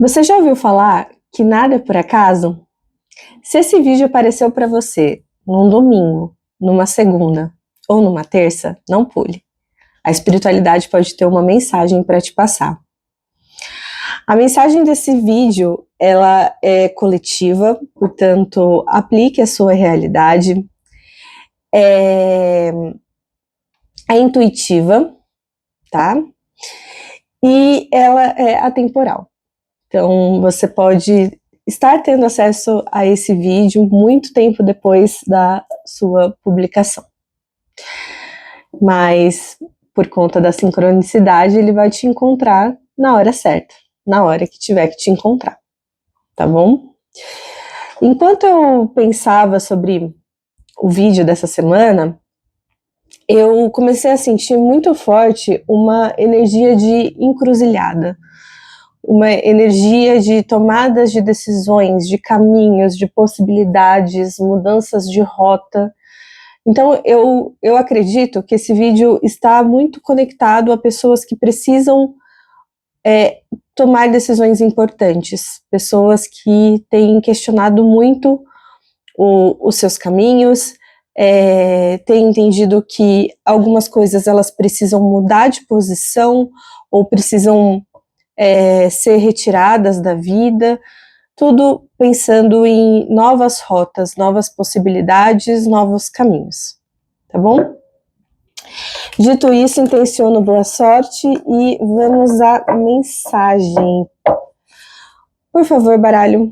Você já ouviu falar que nada é por acaso? Se esse vídeo apareceu para você num domingo, numa segunda ou numa terça, não pule. A espiritualidade pode ter uma mensagem para te passar. A mensagem desse vídeo, ela é coletiva, portanto, aplique a sua realidade. É intuitiva, tá? E ela é atemporal. Então, você pode estar tendo acesso a esse vídeo muito tempo depois da sua publicação. Mas, por conta da sincronicidade, ele vai te encontrar na hora certa, na hora que tiver que te encontrar, tá bom? Enquanto eu pensava sobre o vídeo dessa semana, eu comecei a sentir muito forte uma energia de encruzilhada, uma energia de tomadas de decisões, de caminhos, de possibilidades, mudanças de rota. Então, eu acredito que esse vídeo está muito conectado a pessoas que precisam tomar decisões importantes, pessoas que têm questionado muito os seus caminhos, têm entendido que algumas coisas elas precisam mudar de posição ou precisam ser retiradas da vida, tudo pensando em novas rotas, novas possibilidades, novos caminhos, tá bom? Dito isso, intenciono boa sorte e vamos à mensagem. Por favor, baralho,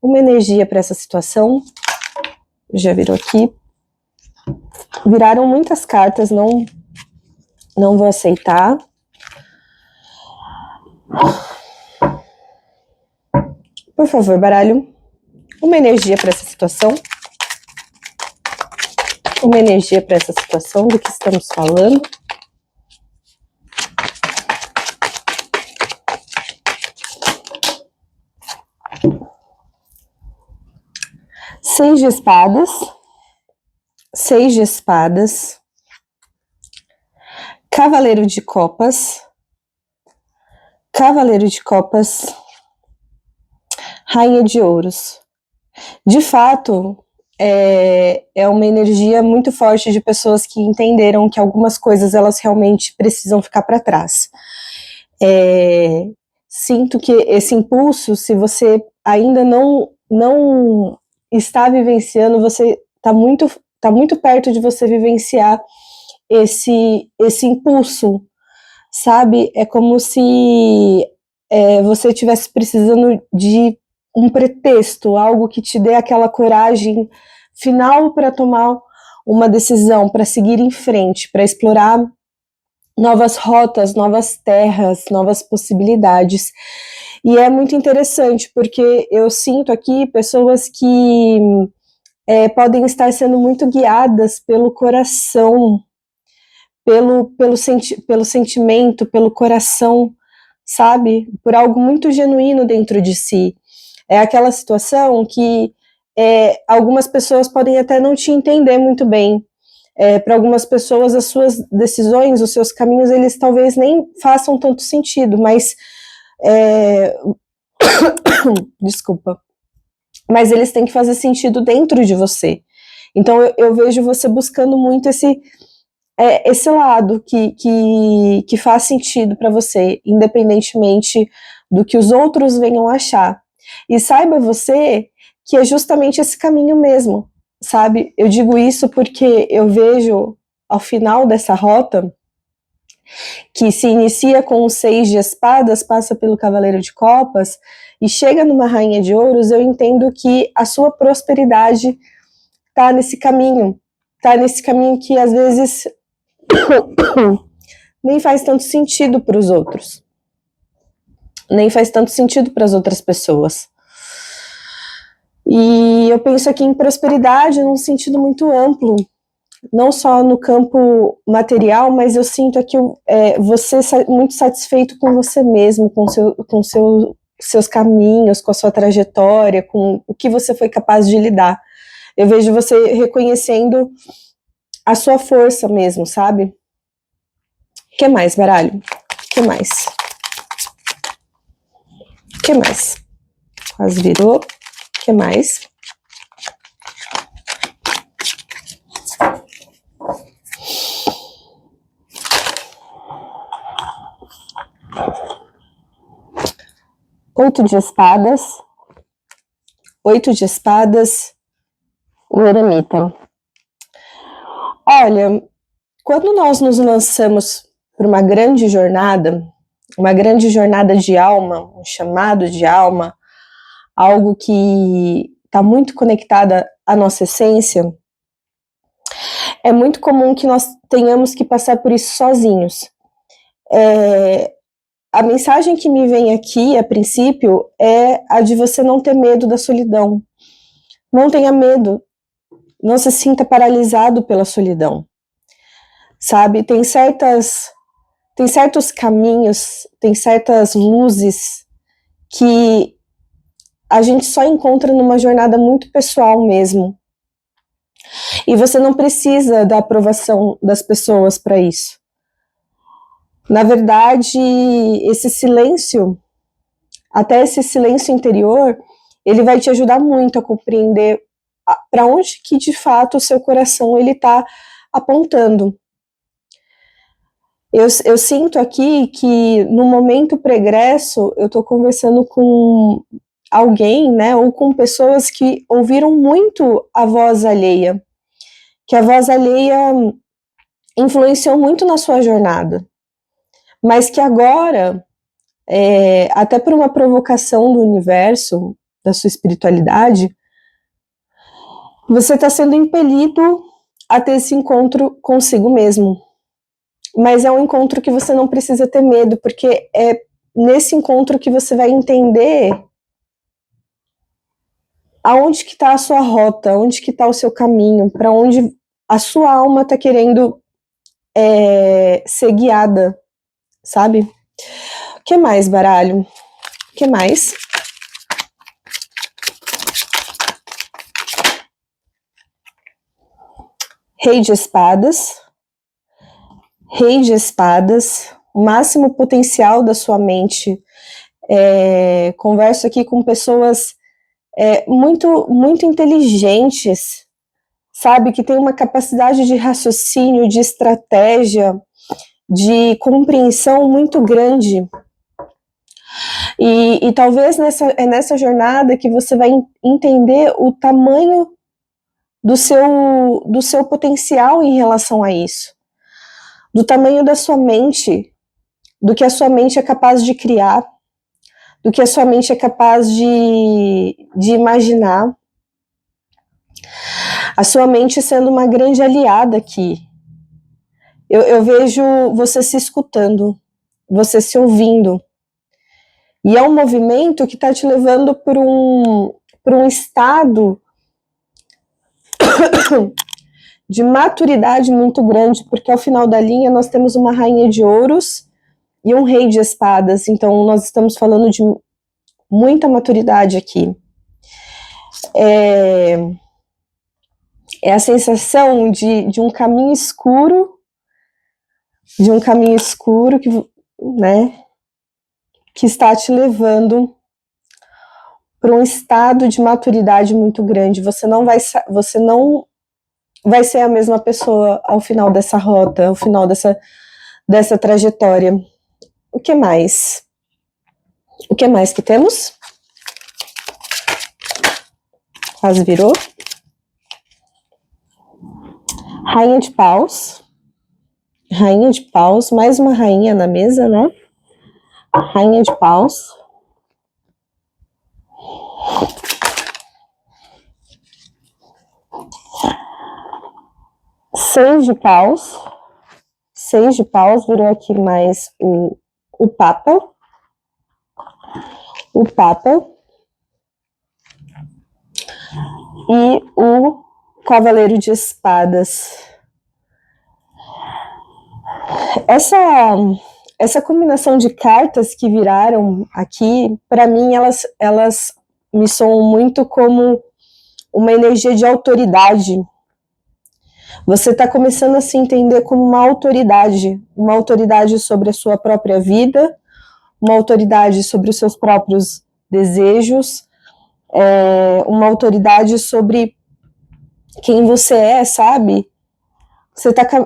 uma energia para essa situação. Já virou aqui. Viraram muitas cartas, não vou aceitar. Por favor, baralho, uma energia para essa situação. Uma energia para essa situação, do que estamos falando. Seis de espadas. Seis de espadas. Cavaleiro de copas. Cavaleiro de copas. Rainha de ouros. De fato, é uma energia muito forte de pessoas que entenderam que algumas coisas elas realmente precisam ficar para trás. Sinto que esse impulso, se você ainda não está vivenciando, você está muito perto de você vivenciar esse impulso, sabe? É como se você estivesse precisando de um pretexto, algo que te dê aquela coragem final para tomar uma decisão, para seguir em frente, para explorar novas rotas, novas terras, novas possibilidades. E é muito interessante, porque eu sinto aqui pessoas que podem estar sendo muito guiadas pelo coração, pelo sentimento, pelo coração, sabe? Por algo muito genuíno dentro de si. É aquela situação que algumas pessoas podem até não te entender muito bem. Para algumas pessoas, as suas decisões, os seus caminhos, eles talvez nem façam tanto sentido, mas desculpa, mas eles têm que fazer sentido dentro de você. Então eu vejo você buscando muito esse lado que faz sentido para você, independentemente do que os outros venham achar. E saiba você que é justamente esse caminho mesmo, sabe? Eu digo isso porque eu vejo ao final dessa rota, que se inicia com o 6 de espadas, passa pelo cavaleiro de copas e chega numa rainha de ouros, eu entendo que a sua prosperidade está nesse caminho que às vezes nem faz tanto sentido para os outros, nem faz tanto sentido para as outras pessoas. E eu penso aqui em prosperidade num sentido muito amplo, não só no campo material, mas eu sinto aqui você muito satisfeito com você mesmo, com seus caminhos, com a sua trajetória, com o que você foi capaz de lidar. Eu vejo você reconhecendo a sua força mesmo, sabe? O que mais, baralho? O que mais? que mais? Quase virou. O que mais? Oito de espadas. Oito de espadas. O eremita. Olha, quando nós nos lançamos por uma grande jornada de alma, um chamado de alma, algo que está muito conectado à nossa essência, é muito comum que nós tenhamos que passar por isso sozinhos. A mensagem que me vem aqui, a princípio, é a de você não ter medo da solidão. Não tenha medo. Não se sinta paralisado pela solidão. Sabe? Tem certos caminhos, tem certas luzes que a gente só encontra numa jornada muito pessoal mesmo. E você não precisa da aprovação das pessoas para isso. Na verdade, esse silêncio, até esse silêncio interior, ele vai te ajudar muito a compreender para onde que de fato o seu coração ele está apontando. Eu sinto aqui que no momento pregresso eu estou conversando com alguém, né, ou com pessoas que ouviram muito a voz alheia, que a voz alheia influenciou muito na sua jornada, mas que agora, até por uma provocação do universo, da sua espiritualidade, você está sendo impelido a ter esse encontro consigo mesmo. Mas é um encontro que você não precisa ter medo, porque é nesse encontro que você vai entender aonde que está a sua rota, onde que está o seu caminho, para onde a sua alma está querendo ser guiada, sabe? O que mais, baralho? O que mais? Rei de espadas. Rei de espadas, o máximo potencial da sua mente. Converso aqui com pessoas muito, muito inteligentes, sabe? Que tem uma capacidade de raciocínio, de estratégia, de compreensão muito grande. E talvez nessa jornada que você vai entender o tamanho do seu potencial em relação a isso. Do tamanho da sua mente, do que a sua mente é capaz de criar, do que a sua mente é capaz de imaginar. A sua mente sendo uma grande aliada aqui. Eu vejo você se escutando, você se ouvindo. E é um movimento que está te levando para um estado de maturidade muito grande, porque ao final da linha nós temos uma rainha de ouros e um rei de espadas, então nós estamos falando de muita maturidade aqui. É a sensação de um caminho escuro, que, né, que está te levando para um estado de maturidade muito grande. Você não vai ser a mesma pessoa ao final dessa rota, ao final dessa trajetória. O que mais? O que mais que temos? Quase virou. Rainha de paus. Rainha de paus. Mais uma rainha na mesa, né? Rainha de paus. Seis de paus. Seis de paus. Virou aqui mais o Papa. O Papa. E o Cavaleiro de Espadas. Essa combinação de cartas que viraram aqui, para mim, elas me soam muito como uma energia de autoridade. Você está começando a se entender como uma autoridade sobre a sua própria vida, uma autoridade sobre os seus próprios desejos, uma autoridade sobre quem você é, sabe?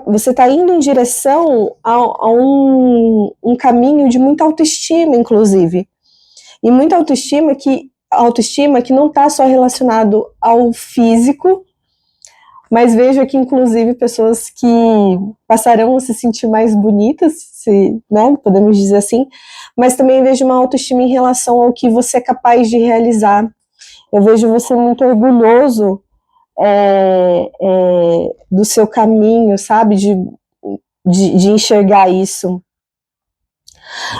Você tá indo em direção a um caminho de muita autoestima, inclusive. E muita autoestima que não está só relacionado ao físico, mas vejo aqui, inclusive, pessoas que passarão a se sentir mais bonitas, né, podemos dizer assim, mas também vejo uma autoestima em relação ao que você é capaz de realizar. Eu vejo você muito orgulhoso do seu caminho, sabe, de enxergar isso.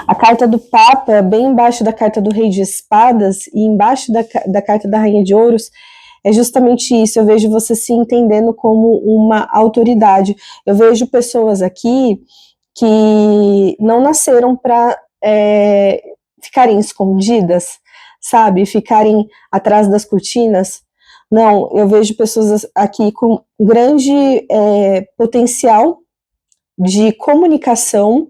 A carta do Papa é bem embaixo da carta do Rei de Espadas e embaixo da carta da Rainha de Ouros. É justamente isso, eu vejo você se entendendo como uma autoridade. Eu vejo pessoas aqui que não nasceram para ficarem escondidas, sabe? Ficarem atrás das cortinas. Não, eu vejo pessoas aqui com grande potencial de comunicação,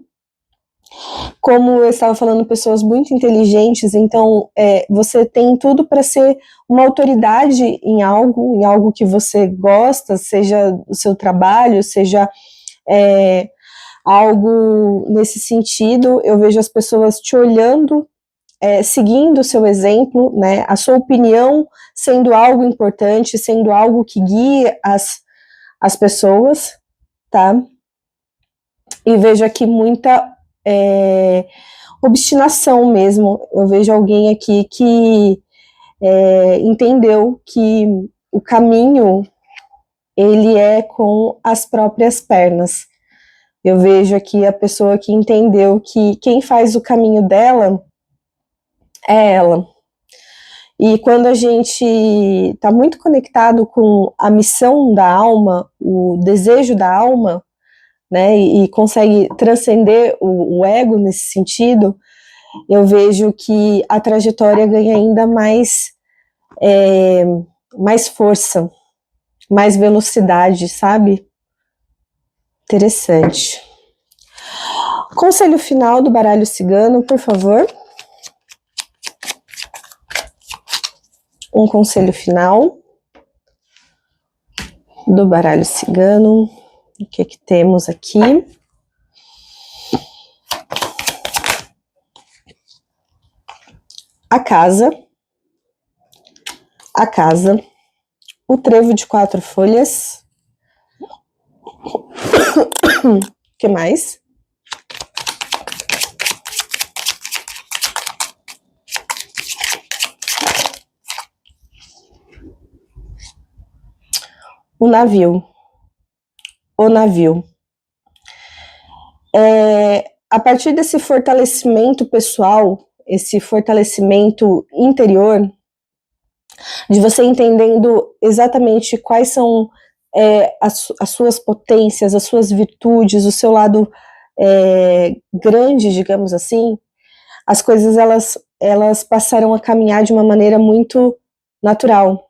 como eu estava falando, pessoas muito inteligentes, então você tem tudo para ser uma autoridade em algo que você gosta, seja o seu trabalho, seja algo nesse sentido. Eu vejo as pessoas te olhando, seguindo o seu exemplo, né, a sua opinião sendo algo importante, sendo algo que guia as pessoas, tá? E vejo aqui muita obstinação mesmo. Eu vejo alguém aqui que entendeu que o caminho ele é com as próprias pernas. Eu vejo aqui a pessoa que entendeu que quem faz o caminho dela é ela. E quando a gente está muito conectado com a missão da alma, o desejo da alma, né, e consegue transcender o ego nesse sentido, eu vejo que a trajetória ganha ainda mais força, mais velocidade, sabe? Interessante. Conselho final do baralho cigano, por favor. Um conselho final do baralho cigano. O que temos aqui? A casa, o trevo de 4 folhas. O que mais? O navio. A partir desse fortalecimento pessoal, esse fortalecimento interior, de você entendendo exatamente quais são as suas potências, as suas virtudes, o seu lado grande, digamos assim, as coisas elas passaram a caminhar de uma maneira muito natural.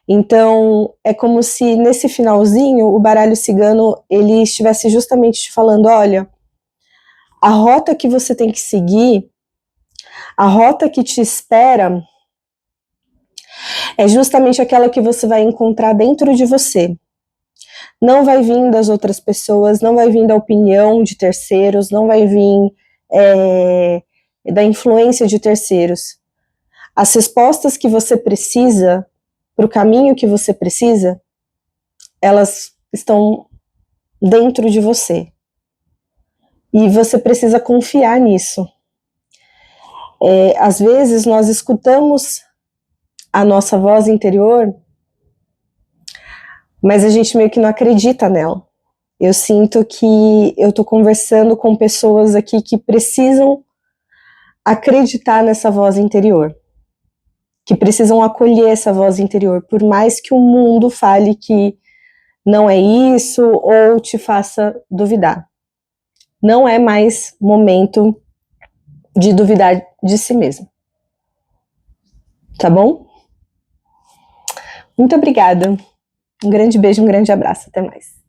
Então, é como se nesse finalzinho o baralho cigano ele estivesse justamente te falando, olha, a rota que você tem que seguir, a rota que te espera, é justamente aquela que você vai encontrar dentro de você. Não vai vir das outras pessoas, não vai vir da opinião de terceiros, não vai vir da influência de terceiros. As respostas que você precisa, para o caminho que você precisa, elas estão dentro de você. E você precisa confiar nisso. Às vezes nós escutamos a nossa voz interior, mas a gente meio que não acredita nela. Eu sinto que eu estou conversando com pessoas aqui que precisam acreditar nessa voz interior, que precisam acolher essa voz interior, por mais que o mundo fale que não é isso ou te faça duvidar. Não é mais momento de duvidar de si mesmo. Tá bom? Muito obrigada. Um grande beijo, um grande abraço. Até mais.